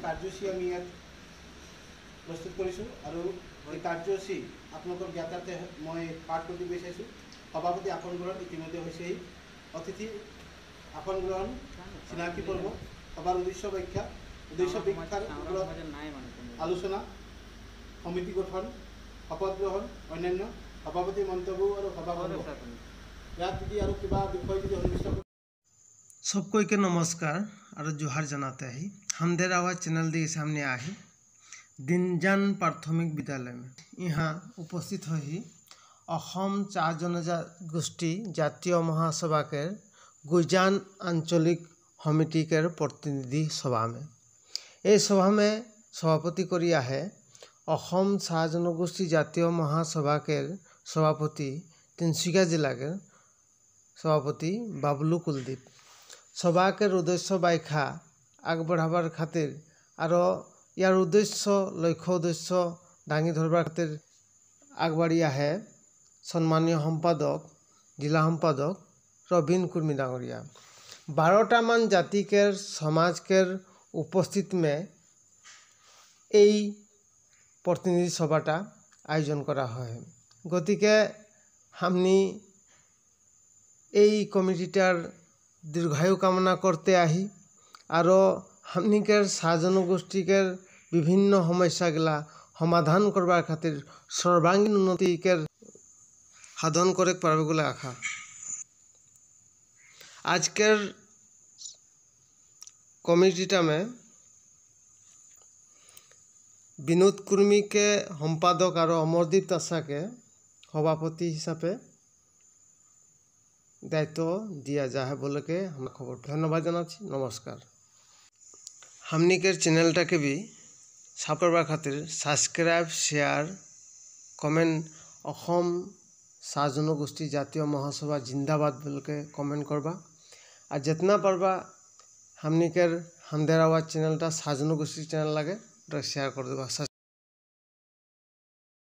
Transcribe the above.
কাৰ্যসূচী আমি ইয়াত প্ৰস্তুত কৰিছোঁ আৰু এই কাৰ্যসূচী আপোনালোকৰ জ্ঞাতাৰ্থে মই পাঠ কৰি বিচাৰিছোঁ। সভাপতি আসন গ্ৰহণ ইতিমধ্যে হৈছেই। অতিথি আসন গ্ৰহণ, চিনাকি পৰ্ব, সভাৰ উদ্দেশ্য ব্যাখ্যাৰ ওপৰত আলোচনা, সমিতি গঠন, শপত গ্ৰহণ, অন্যান্য সভাপতি মন্তব্য আৰু সভা ইয়াত যদি আৰু কিবা বিষয় যদি সন্নিৱিষ্ট। सबको के नमस्कार और जोहार जनाते ही हमदेर आवाज चैनल के सामने आही दिनजान प्राथमिक विद्यालय में यहाँ उपस्थित ही चाह जनजागोष्ठी जातीय महासभा के गुजान आंचलिक समिति के प्रतिनिधि सभा में ये सभा में सभापति करी आहे चाह जनगोष्ठी जातीय महासभा के सभापति तिनसुकिया जिला के सभापति बाबलू कुलदीप। सभा के उद्देश्य व्याख्या आगबढ़ाबार खातिर और यार उद्देश्य लक्ष्य उद्देश्य दांगी धरबार खातिर आगबाड़ी आहे सम्मानीय सम्पादक जिला सम्पादक रवीन कुर्मी डांगरिया। 12टा मान जाति के समाज के उपस्थित में এই प्रतिनिधि सभाटा आयोजन करा है। गतिके हमनी এই कमिटिटार दीर्घायु कामना करते आही और हमनी के चाह जनगोष्ठी के विभिन्न समस्यागला समाधान करबार खातिर सर्वांगीण उन्नति के साधन करे पारबे बोले आशा। आजकेर कमिटिटा में विनोद कुर्मी के सम्पादक और अमरदीप तासा के सभापति हिसाबे दायित्व दिया जाए बोले के हम खबर धन्यवाद जाना। नमस्कार। हमनी के चैनलटा के भी साफ करवार खातिर सब्सक्राइब शेयर कमेंट चाह जनगोष्ठी जातीय महासभा जिंदाबाद बोल के कमेंट करवा और जितना पारबा हमनी के हमदेर आवाज चैनलटा चाह जनगोष्ठी चैनल लगे शेयर कर देवा।